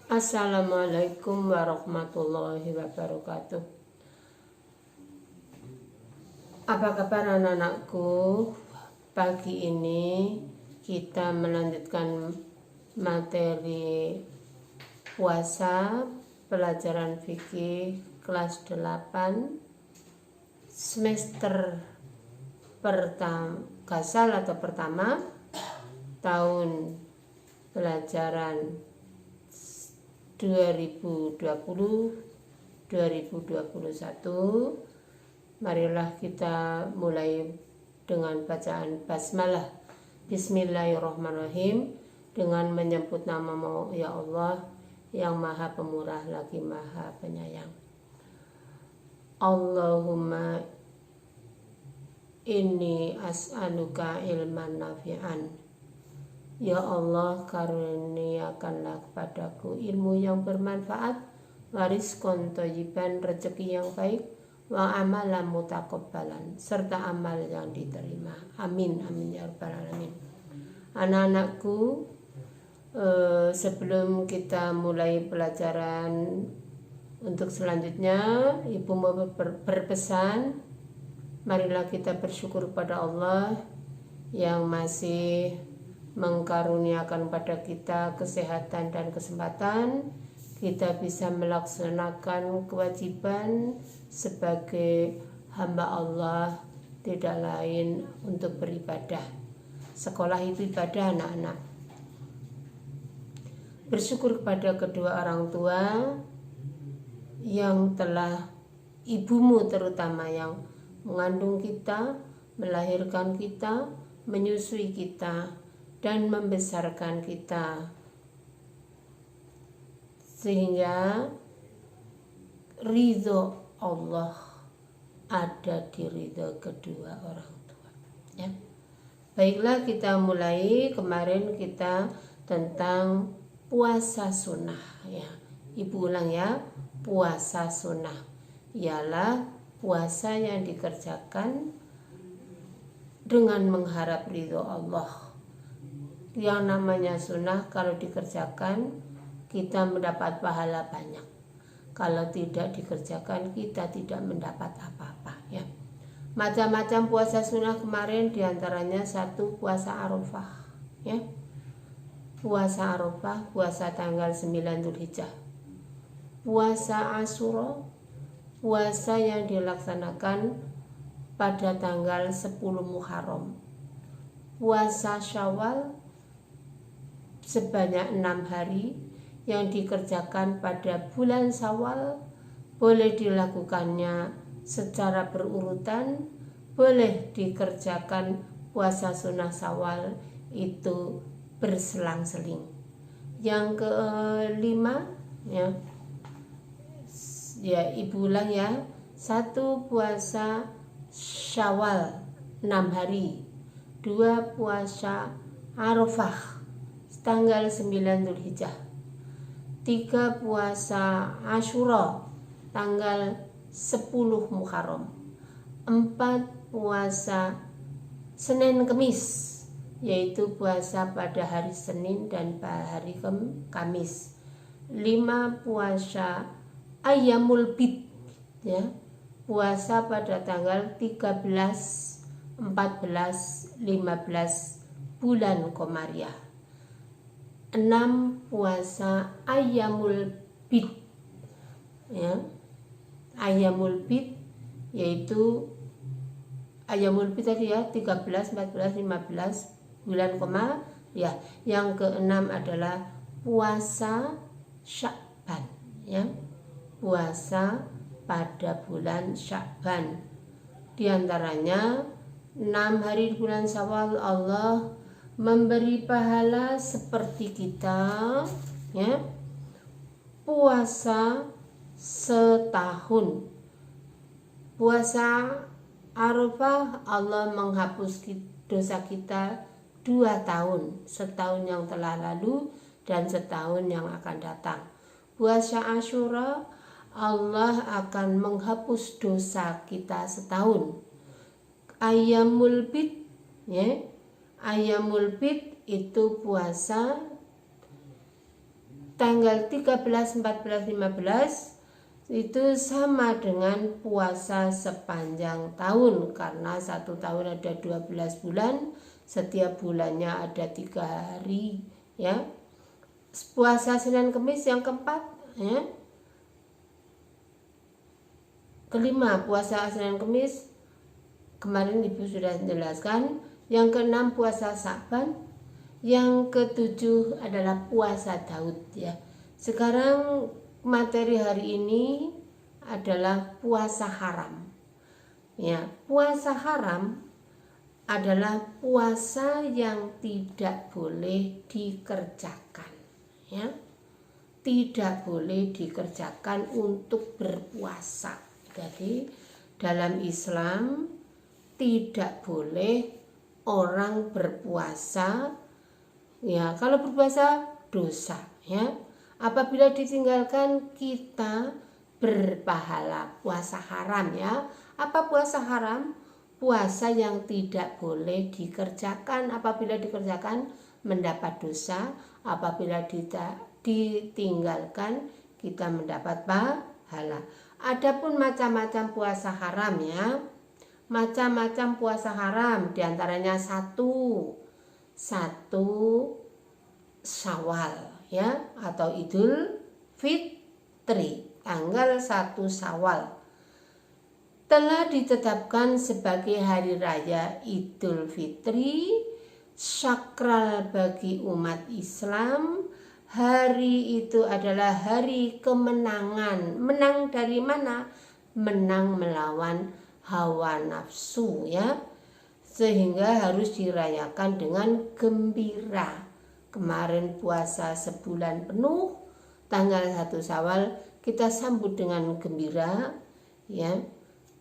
Assalamualaikum warahmatullahi wabarakatuh. Apa kabar anak-anakku? Pagi ini kita melanjutkan materi puasa pelajaran fikih kelas 8 semester pertama tahun pelajaran 2020-2021. Marilah kita mulai dengan bacaan basmalah. Bismillahirrahmanirrahim, dengan menyebut nama-Mu ya Allah yang Maha Pemurah lagi Maha Penyayang. Allahumma inni as'aluka ilman nafi'an. Ya Allah, karuniakanlah kepadaku ilmu yang bermanfaat, warizqan thayyiban, rezeki yang baik, wa amalan mutaqabbalan, serta amal yang diterima. Amin amin ya rabbal alamin. Anak-anakku, sebelum kita mulai pelajaran untuk selanjutnya, Ibu mau berpesan, marilah kita bersyukur pada Allah yang masih mengkaruniakan pada kita kesehatan dan kesempatan kita bisa melaksanakan kewajiban sebagai hamba Allah, tidak lain untuk beribadah. Sekolah itu ibadah anak-anak. Bersyukur kepada kedua orang tua yang telah, ibumu terutama yang mengandung kita, melahirkan kita, menyusui kita, dan membesarkan kita, sehingga ridho Allah ada di ridho kedua orang tua ya. Baiklah, kita mulai. Kemarin kita tentang puasa sunnah ya. Ibu ulang ya, puasa sunnah ialah puasa yang dikerjakan dengan mengharap ridho Allah. Yang namanya sunnah kalau dikerjakan kita mendapat pahala banyak, kalau tidak dikerjakan kita tidak mendapat apa-apa ya. Macam-macam puasa sunnah kemarin, diantaranya satu puasa Arafah ya. Puasa Arafah, puasa tanggal 9 Dzulhijjah. Puasa Asyura, puasa yang dilaksanakan pada tanggal 10 Muharram. Puasa Syawal sebanyak 6 hari yang dikerjakan pada bulan Syawal, boleh dilakukannya secara berurutan, boleh dikerjakan puasa sunnah Syawal itu berselang-seling. Yang kelima ya ibu ulang ya, satu puasa Syawal 6 hari, dua puasa Arafah tanggal 9 Dzulhijjah, 3 puasa Asyura tanggal 10 Muharram, 4 puasa Senin Kemis, yaitu puasa pada hari Senin dan hari Kamis, 5 puasa Ayyamul Bid ya, puasa pada tanggal 13, 14, 15 bulan Komariah, 6 puasa Ayyamul Bid ya. Ayyamul Bid yaitu Ayyamul Bid tadi ya, 13, 14, 15 bulan Komariah. Yang keenam adalah puasa Sya'ban ya, puasa pada bulan Sya'ban. Di antaranya 6 hari bulan Syawal Allah memberi pahala seperti kita ya puasa setahun. Puasa Arafah Allah menghapus dosa kita 2 tahun, setahun yang telah lalu dan setahun yang akan datang. Puasa Asyura Allah akan menghapus dosa kita setahun. Ayyamul Bid ya, Ayyamul Bid itu puasa tanggal 13, 14, 15 itu sama dengan puasa sepanjang tahun, karena satu tahun ada 12 bulan, setiap bulannya ada 3 hari ya. Puasa Senin Kemis yang keempat ya. Kelima puasa Senin Kemis, kemarin Ibu sudah jelaskan. Yang keenam puasa Sa'ban, yang ketujuh adalah puasa Daud ya. Sekarang materi hari ini adalah puasa haram. Ya, puasa haram adalah puasa yang tidak boleh dikerjakan. Ya, tidak boleh dikerjakan untuk berpuasa. Jadi dalam Islam tidak boleh orang berpuasa. Ya, kalau berpuasa dosa ya. Apabila ditinggalkan kita berpahala. Puasa haram ya. Apa puasa haram? Puasa yang tidak boleh dikerjakan. Apabila dikerjakan mendapat dosa. Apabila ditinggalkan kita mendapat pahala. Adapun macam-macam puasa haram ya. Macam-macam puasa haram, diantaranya satu Syawal ya, atau Idul Fitri, tanggal 1 Syawal telah ditetapkan sebagai hari raya Idul Fitri, sakral bagi umat Islam. Hari itu adalah hari kemenangan. Menang dari mana? Menang melawan hawa nafsu ya, sehingga harus dirayakan dengan gembira. Kemarin puasa sebulan penuh, tanggal 1 Syawal kita sambut dengan gembira ya,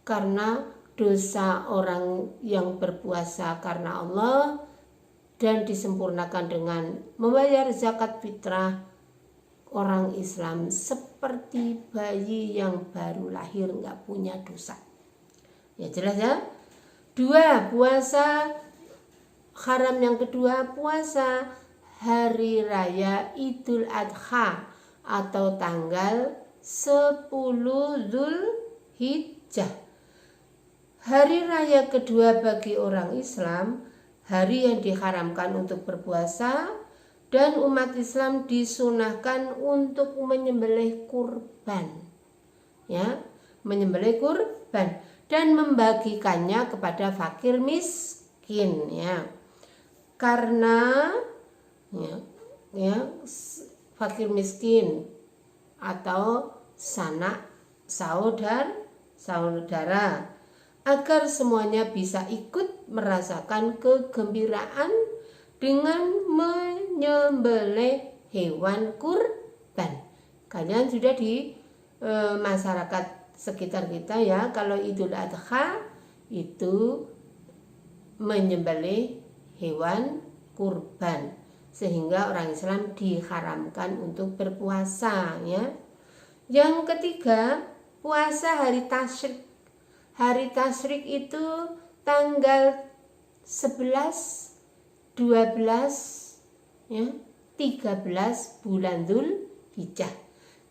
karena dosa orang yang berpuasa karena Allah dan disempurnakan dengan membayar zakat fitrah orang Islam seperti bayi yang baru lahir, nggak punya dosa. Ya jelas ya. 2. Puasa haram yang kedua, puasa hari raya Idul Adha atau tanggal 10 Zulhijjah. Hari raya kedua bagi orang Islam, hari yang diharamkan untuk berpuasa, dan umat Islam disunahkan untuk menyembelih kurban. Ya, menyembelih kurban dan membagikannya kepada fakir miskin ya. Karena fakir miskin atau sanak saudara, agar semuanya bisa ikut merasakan kegembiraan dengan menyembelih hewan kurban. Kalian sudah di masyarakat sekitar kita ya, kalau Idul Adha itu menyembelih hewan kurban, sehingga orang Islam diharamkan untuk berpuasa ya. Yang ketiga, puasa hari tasyrik. Hari tasyrik itu tanggal 11, 12 ya, 13 bulan Dzulhijjah.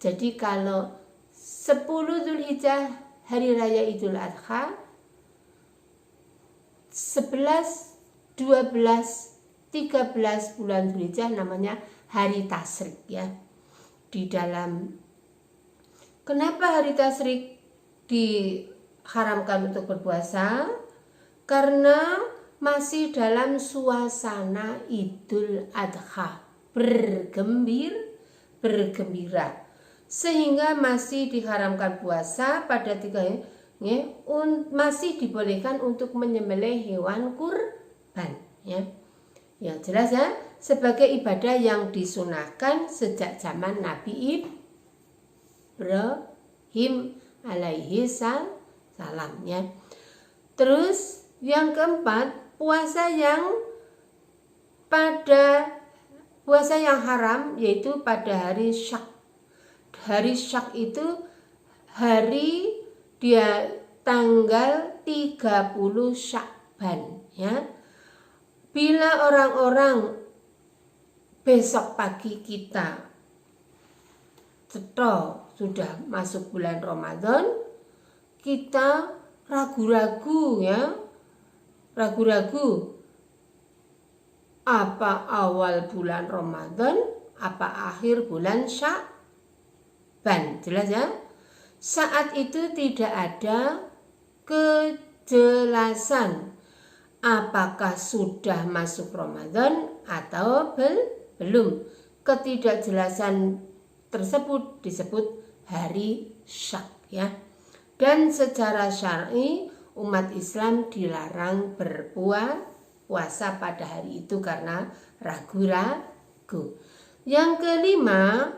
Jadi kalau 10 Dzulhijjah hari raya Idul Adha, 11, 12, 13 bulan Dzulhijjah namanya hari tasyrik ya. Di dalam, kenapa hari tasyrik diharamkan untuk berpuasa? Karena masih dalam suasana Idul Adha, bergembira, sehingga masih diharamkan puasa pada 3 ya, masih dibolehkan untuk menyembelih hewan kurban ya. Ya jelas ya, sebagai ibadah yang disunahkan sejak zaman Nabi Ibrahim alaihi salam ya. Terus yang keempat, puasa yang haram yaitu pada hari Syak. Hari Syak itu hari dia tanggal 30 Syakban ya. Bila orang-orang besok pagi kita cetha sudah masuk bulan Ramadan, kita ragu-ragu ya, ragu-ragu apa awal bulan Ramadan, apa akhir bulan Sya'ban. Jelas ya? Saat itu tidak ada kejelasan apakah sudah masuk Ramadan atau belum. Ketidakjelasan tersebut disebut hari Syak ya. Dan secara syar'i umat Islam dilarang berpuasa pada hari itu karena ragu-ragu. Yang kelima,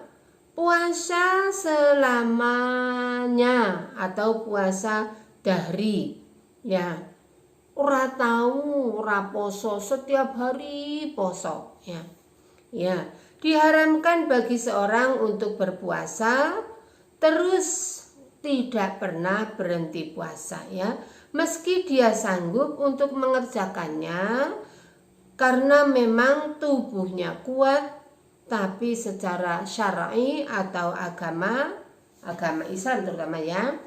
puasa selamanya atau puasa dahri ya. Ora tahu ora poso, setiap hari poso ya. Ya, diharamkan bagi seorang untuk berpuasa terus tidak pernah berhenti puasa ya. Meski dia sanggup untuk mengerjakannya karena memang tubuhnya kuat, tapi secara syar'i atau agama Islam terutama ya,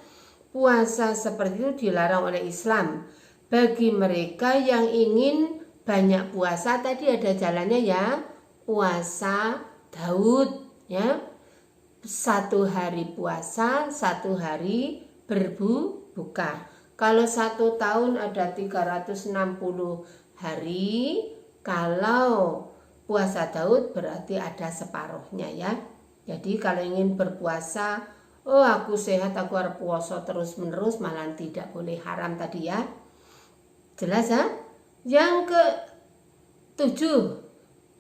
puasa seperti itu dilarang oleh Islam. Bagi mereka yang ingin banyak puasa, tadi ada jalannya ya, puasa Daud ya. 1 hari puasa, 1 hari berbuka. Kalau 1 tahun ada 360 hari, kalau puasa Daud berarti ada separuhnya ya. Jadi kalau ingin berpuasa, oh aku sehat, aku harus puasa terus menerus, malah tidak boleh, haram tadi ya. Jelas ya? Yang ke-7,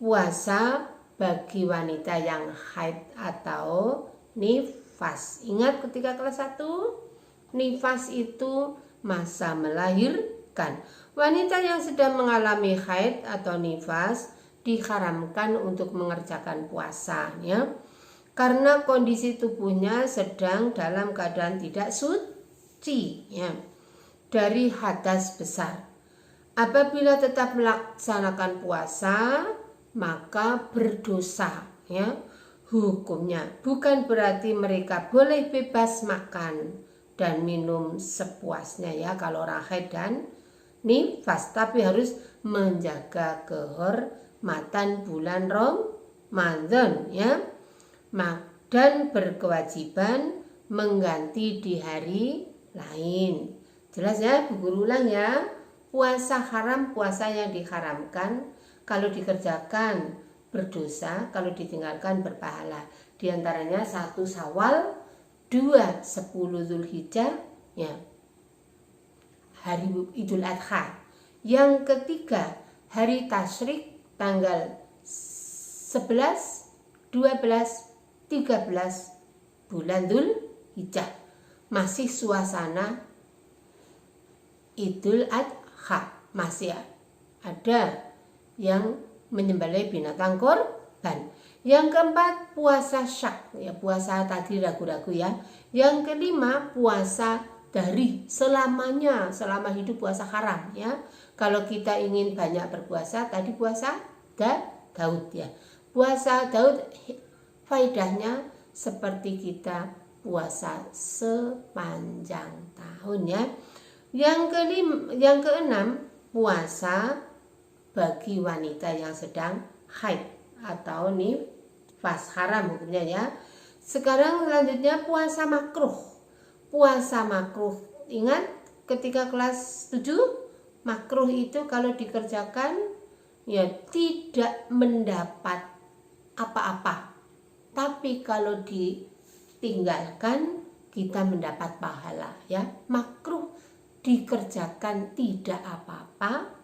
puasa bagi wanita yang haid atau nifas. Ingat ketika kelas 1, nifas itu masa melahirkan. Wanita yang sedang mengalami haid atau nifas diharamkan untuk mengerjakan puasa ya, karena kondisi tubuhnya sedang dalam keadaan tidak suci ya, dari hadas besar. Apabila tetap melaksanakan puasa maka berdosa ya hukumnya. Bukan berarti mereka boleh bebas makan dan minum sepuasnya ya kalau orang haid dan nifas, tapi harus menjaga kehormatan bulan Ramadan ya, dan berkewajiban mengganti di hari lain. Jelas ya, Bu Guru ulang ya. Puasa haram, puasa yang diharamkan, kalau dikerjakan berdosa, kalau ditinggalkan berpahala. Di antaranya 1 Syawal, 2 10 Zulhijjah ya, hari Idul Adha. Yang ketiga, hari tasyrik tanggal 11, 12, 13 bulan Zulhijjah. Masih suasana Idul Adha, masih ada yang menyembelih binatang korban. Yang keempat, puasa syak ya, puasa tadi ragu-ragu ya. Yang kelima, puasa dari selamanya, selama hidup puasa haram ya. Kalau kita ingin banyak berpuasa, tadi puasa Daud ya. Puasa Daud faedahnya seperti kita puasa sepanjang tahun ya. Yang keenam, puasa bagi wanita yang sedang haid atau nifas, haram hukumnya ya. Sekarang selanjutnya puasa makruh. Puasa makruh, ingat ketika kelas 7, makruh itu kalau dikerjakan ya tidak mendapat apa-apa, tapi kalau ditinggalkan kita mendapat pahala ya. Makruh dikerjakan tidak apa-apa,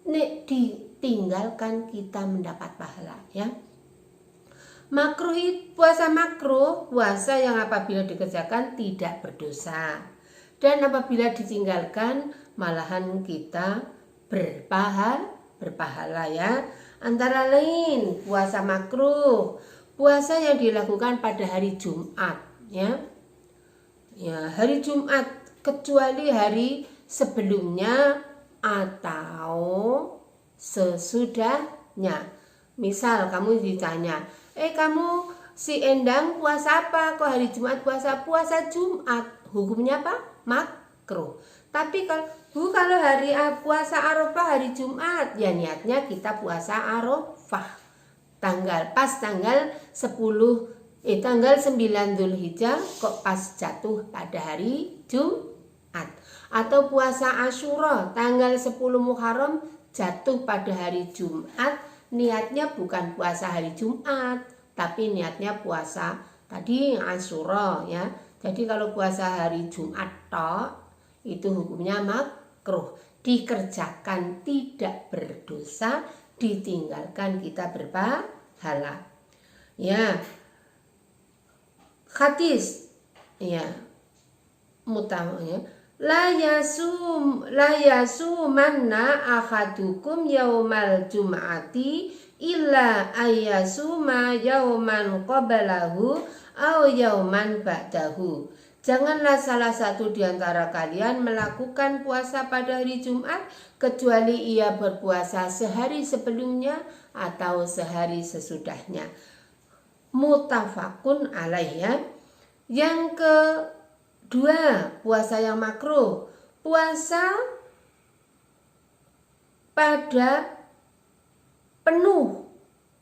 nek ditinggalkan kita mendapat pahala ya. Makruh, puasa makruh, puasa yang apabila dikerjakan tidak berdosa, dan apabila ditinggalkan malahan kita berpahala ya. Antara lain puasa makruh, puasa yang dilakukan pada hari Jumat ya. Ya, hari Jumat kecuali hari sebelumnya atau sesudahnya. Misal kamu ditanya, kamu si Endang puasa apa? Kok hari Jumat puasa Jumat? Hukumnya apa? Makruh. Tapi kalau hari puasa Arafah hari Jumat, ya niatnya kita puasa Arafah. Tanggal 9 Dzulhijjah kok pas jatuh pada hari Jumat. Atau puasa Asyura tanggal 10 Muharram jatuh pada hari Jumat, niatnya bukan puasa hari Jumat, tapi niatnya puasa tadi Asyura ya. Jadi kalau puasa hari Jumat itu hukumnya makruh, dikerjakan tidak berdosa, ditinggalkan kita berpahala. Ya. Hadis ya mutam ya. La yasumanna ahadukum yaumal jum'ati illa ayyasuma yauman qablahu au yauman ba'dahu. Janganlah salah satu di antara kalian melakukan puasa pada hari Jumat kecuali ia berpuasa sehari sebelumnya atau sehari sesudahnya. Muttafaqun alaih ya. Yang kedua, puasa yang makruh, puasa pada penuh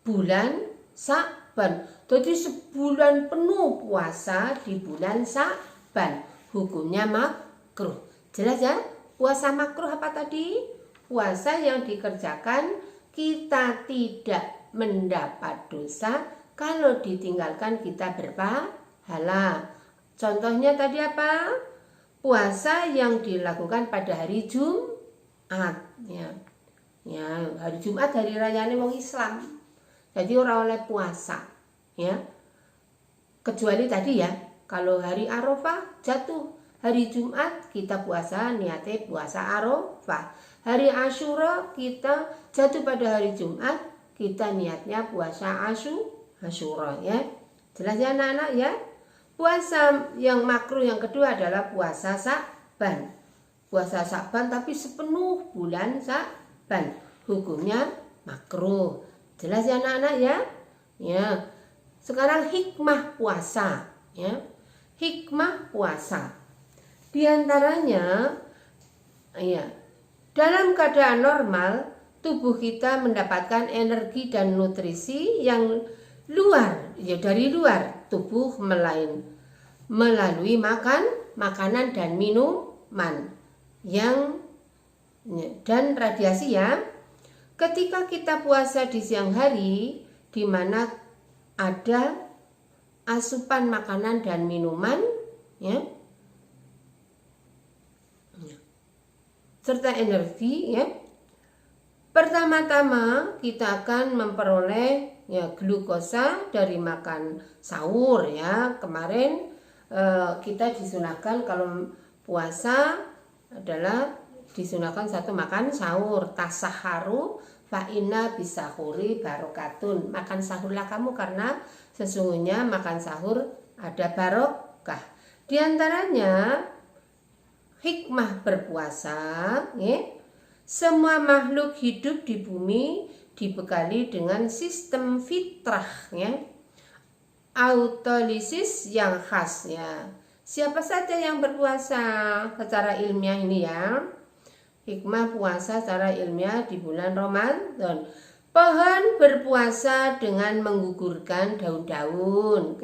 bulan Sya'ban. Jadi sebulan penuh puasa di bulan Sya'ban, hukumnya makruh. Jelas ya? Puasa makruh apa tadi? Puasa yang dikerjakan kita tidak mendapat dosa, kalau ditinggalkan kita berpahala. Contohnya tadi apa? Puasa yang dilakukan pada hari Jumat ya. Ya, hari Jumat hari rayane wong Islam. Jadi ora oleh puasa ya. Kecuali tadi ya, kalau hari Arafah jatuh hari Jumat kita puasa, niatnya puasa Arafah. Hari Asyura kita jatuh pada hari Jumat, kita niatnya puasa Asyura ya. Jelas ya anak-anak ya? Puasa yang makruh yang kedua adalah puasa Sya'ban. Puasa Sya'ban tapi sepenuh bulan Sya'ban, hukumnya makruh. Jelas ya anak-anak ya? Ya. Sekarang hikmah puasa ya. Hikmah puasa. Di antaranya ya, dalam keadaan normal tubuh kita mendapatkan energi dan nutrisi yang luar ya, dari luar tubuh melalui makanan dan minuman dan radiasi ya. Ketika kita puasa di siang hari, di mana ada asupan makanan dan minuman ya, serta energi ya. Pertama-tama kita akan memperoleh ya glukosa dari makan sahur ya. Kemarin kita disunahkan kalau puasa adalah disunahkan satu makan sahur, tasaharu fa inna bisahuri barokatun. Makan sahurlah kamu karena sesungguhnya makan sahur ada barokah. Di antaranya hikmah berpuasa ya. Semua makhluk hidup di bumi dibekali dengan sistem fitrah ya, autolisis yang khas ya. Siapa saja yang berpuasa secara ilmiah ini ya, hikmah puasa secara ilmiah di bulan Ramadan. Pohon berpuasa dengan menggugurkan daun-daun.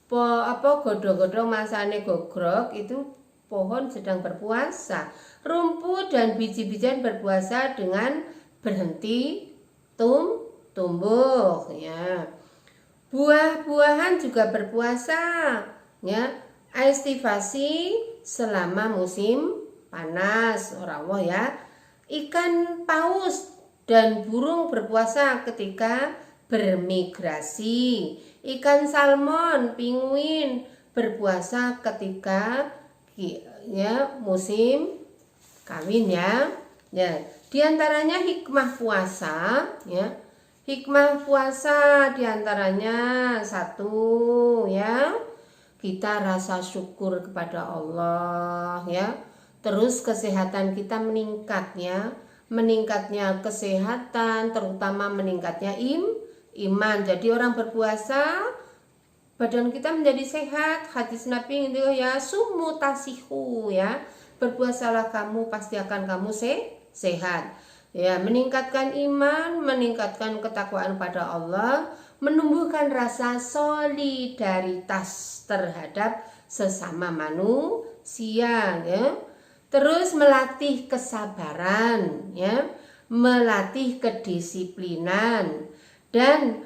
Godhong-godhong masane gogrok itu pohon sedang berpuasa. Rumput dan biji-bijian berpuasa dengan berhenti tumbuh ya. Buah-buahan juga berpuasa ya. Estivasi selama musim panas Allah ya. Ikan paus dan burung berpuasa ketika bermigrasi. Ikan salmon, penguin berpuasa ketika ya musim kawin ya. Ya, di antaranya hikmah puasa ya. Hikmah puasa di antaranya satu ya, kita rasa syukur kepada Allah ya. Terus kesehatan kita meningkat ya. Meningkatnya kesehatan terutama meningkatnya iman. Jadi orang berpuasa badan kita menjadi sehat. Hadis Nabi itu ya, sumu tasihu ya, berpuasalah kamu pasti akan kamu sehat ya. Meningkatkan iman, meningkatkan ketakwaan pada Allah, menumbuhkan rasa solidaritas terhadap sesama manusia ya. Terus melatih kesabaran ya, melatih kedisiplinan dan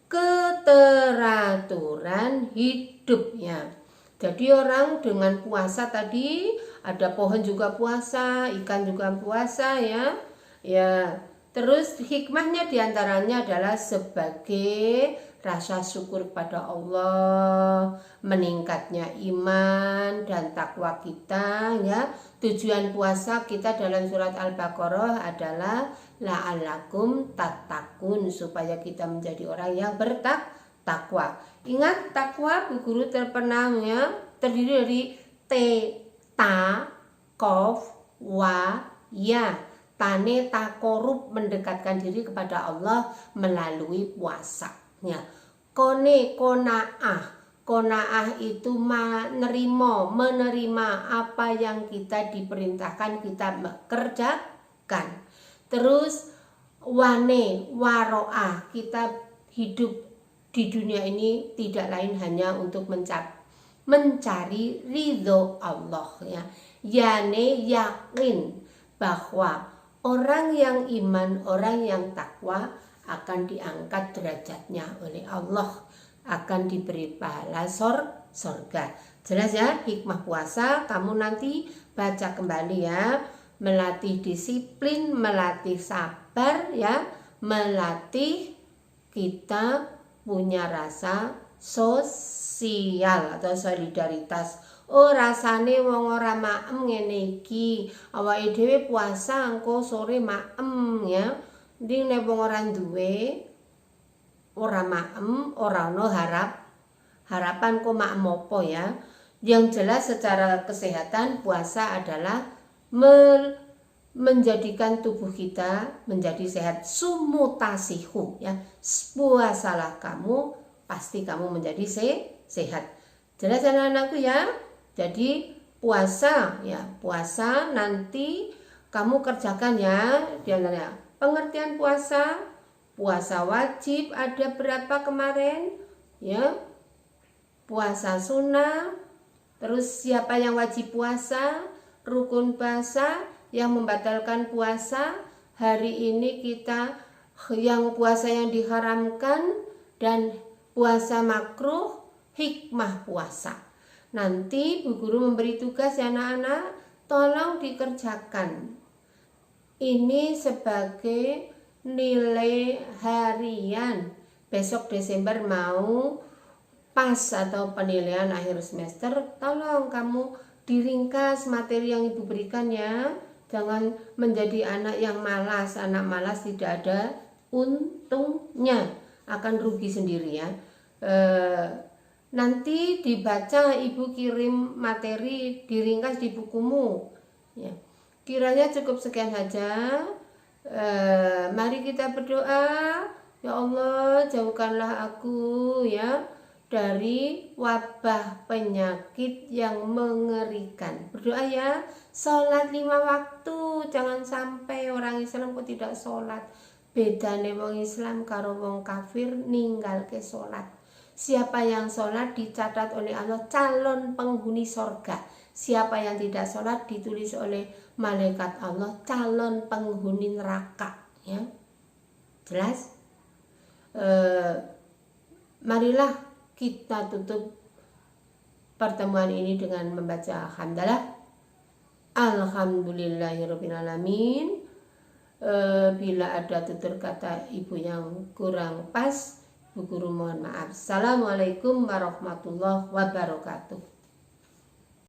keteraturan hidupnya. Jadi orang dengan puasa tadi, ada pohon juga puasa, ikan juga puasa ya. Ya, terus hikmahnya diantaranya adalah sebagai rasa syukur pada Allah, meningkatnya iman dan takwa kita ya. Tujuan puasa kita dalam surat Al-Baqarah adalah la'allakum tattaqun, supaya kita menjadi orang yang bertakwa. Ingat, takwa Bu Guru terpenang ya, terdiri dari T, ta, kof, wa, ya. Tane takorup, mendekatkan diri kepada Allah melalui puasa ya. Kone, konaah itu menerima apa yang kita diperintahkan kita kerjakan. Terus wane, waro'ah, kita hidup di dunia ini tidak lain hanya untuk mencari ridho Allah ya. Yane, yakin bahwa orang yang iman, orang yang takwa akan diangkat derajatnya oleh Allah, akan diberi pahala surga. Jelas ya hikmah puasa, kamu nanti baca kembali ya. Melatih disiplin, melatih sabar ya, melatih kita punya rasa sosial atau solidaritas. Oh, rasane wong ora maem ngene iki, awake dhewe puasa engko sore maem ya. Ndi nek wong ora duwe, ora maem, ora ono harapan kok maem apa ya. Yang jelas secara kesehatan puasa adalah menjadikan tubuh kita menjadi sehat. Sumutasihu ya, puasalah kamu pasti kamu menjadi sehat. Jelas anak-anakku ya. Jadi puasa ya, puasa nanti kamu kerjakan ya. Diantaranya pengertian puasa, puasa wajib ada berapa kemarin ya, puasa sunnah, terus siapa yang wajib puasa, rukun puasa, yang membatalkan puasa. Hari ini kita yang puasa yang diharamkan dan puasa makruh, hikmah puasa. Nanti Bu Guru memberi tugas ya anak-anak, tolong dikerjakan. Ini sebagai nilai harian. Besok Desember mau pas atau penilaian akhir semester, tolong kamu diringkas materi yang Ibu berikan ya. Jangan menjadi anak yang malas. Anak malas tidak ada untungnya, akan rugi sendiri ya. Nanti dibaca, Ibu kirim materi diringkas di bukumu ya. Kiranya cukup sekian saja. Mari kita berdoa. Ya Allah, jauhkanlah aku ya dari wabah penyakit yang mengerikan. Berdoa ya. Sholat 5 waktu, jangan sampai orang Islam kok tidak sholat. Bedane wong Islam karo wong kafir ninggal ke sholat. Siapa yang sholat dicatat oleh Allah calon penghuni sorga. Siapa yang tidak sholat ditulis oleh malaikat Allah calon penghuni neraka ya. Jelas? Marilah kita tutup pertemuan ini dengan membaca hamdalah. Alhamdulillahirabbil alamin. Bila ada tutur kata Ibu yang kurang pas, Bu Guru mohon maaf. Assalamualaikum warahmatullahi wabarakatuh.